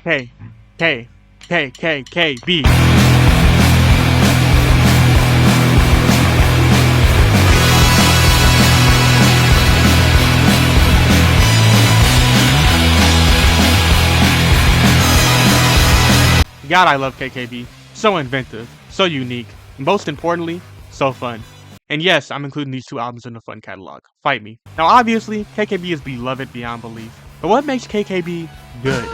K, K, K, K, K, B. God, I love KKB. So inventive, so unique, and most importantly, so fun. And yes, I'm including these two albums in the fun catalog. Fight me. Now obviously, KKB is beloved beyond belief. But what makes KKB good?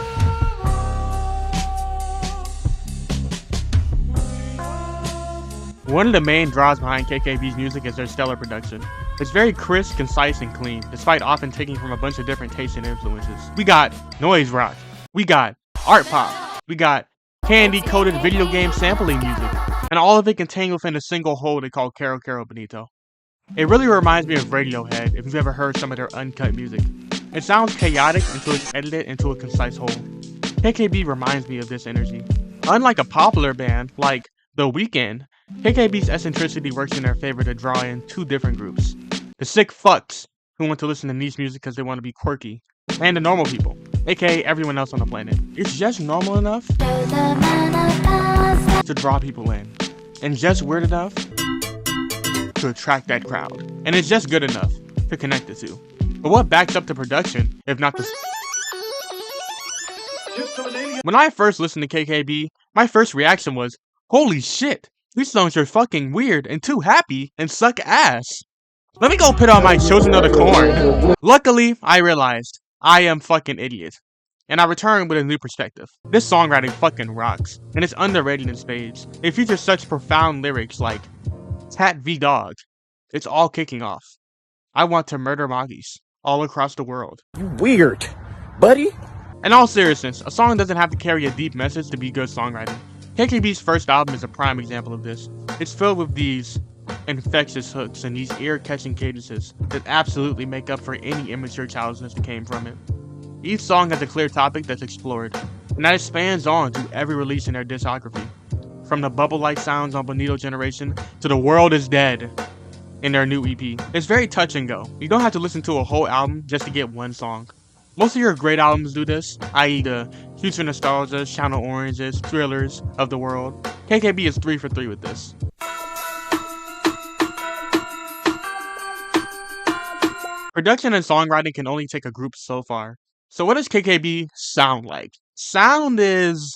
One of the main draws behind KKB's music is their stellar production. It's very crisp, concise, and clean, despite often taking from a bunch of different tastes and influences. We got noise rock, we got art pop, we got candy-coated video game sampling music, and all of it contained within a single whole they call Kero, Bonito. It really reminds me of Radiohead if you've ever heard some of their uncut music. It sounds chaotic until it's edited into a concise whole. KKB reminds me of this energy. Unlike a popular band like The Weeknd, KKB's eccentricity works in their favor to draw in two different groups. The sick fucks, who want to listen to niche music because they want to be quirky, and the normal people, aka everyone else on the planet. It's just normal enough to draw people in, and just weird enough to attract that crowd, and it's just good enough to connect the two. But what backs up the production, if not the... When I first listened to KKB, my first reaction was, holy shit, these songs are fucking weird and too happy and suck ass. Let me go put on my Children of the Corn. Luckily, I realized I am fucking idiot, and I returned with a new perspective. This songwriting fucking rocks, and it's underrated in spades. It features such profound lyrics like Cat v Dog. It's all kicking off. I want to murder moggies all across the world. You weird, buddy. In all seriousness, a song doesn't have to carry a deep message to be good songwriting. KKB's first album is a prime example of this. It's filled with these infectious hooks and these ear-catching cadences that absolutely make up for any immature childishness that came from it. Each song has a clear topic that's explored, and that expands on to every release in their discography. From the bubble-like sounds on Bonito Generation to The World is Dead in their new EP. It's very touch and go. You don't have to listen to a whole album just to get one song. Most of your great albums do this, i.e. the Future Nostalgias, Channel Oranges, Thrillers of the world. KKB is 3 for 3 with this. Production and songwriting can only take a group so far. So what does KKB sound like? Sound is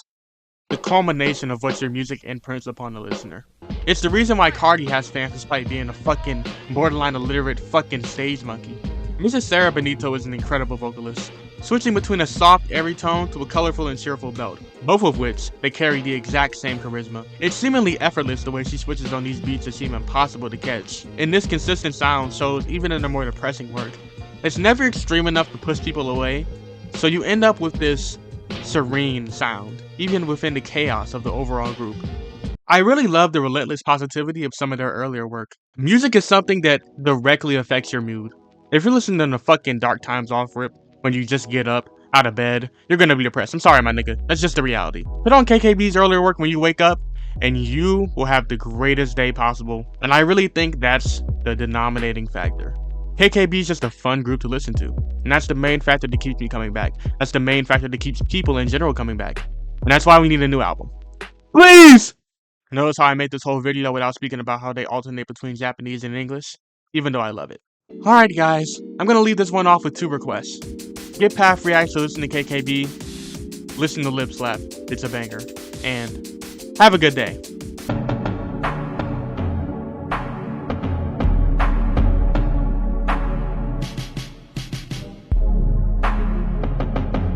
the culmination of what your music imprints upon the listener. It's the reason why Cardi has fans despite being a fucking borderline illiterate fucking stage monkey. Mrs. Sarah Bonito is an incredible vocalist, switching between a soft, airy tone to a colorful and cheerful belt, both of which they carry the exact same charisma. It's seemingly effortless the way she switches on these beats that seem impossible to catch, and this consistent sound shows even in her more depressing work. It's never extreme enough to push people away, so you end up with this serene sound, even within the chaos of the overall group. I really love the relentless positivity of some of their earlier work. Music is something that directly affects your mood. If you're listening to the fucking Dark Times off rip when you just get up out of bed, you're gonna be depressed. I'm sorry, my nigga. That's just the reality. Put on KKB's earlier work when you wake up, and you will have the greatest day possible. And I really think that's the denominating factor. KKB is just a fun group to listen to. And that's the main factor that keeps me coming back. That's the main factor that keeps people in general coming back. And that's why we need a new album. Please! Notice how I made this whole video without speaking about how they alternate between Japanese and English, even though I love it. Alright guys, I'm gonna leave this one off with 2 requests. Get Path Reacts to listen to KKB, listen to Lip Slap, it's a banger, and have a good day.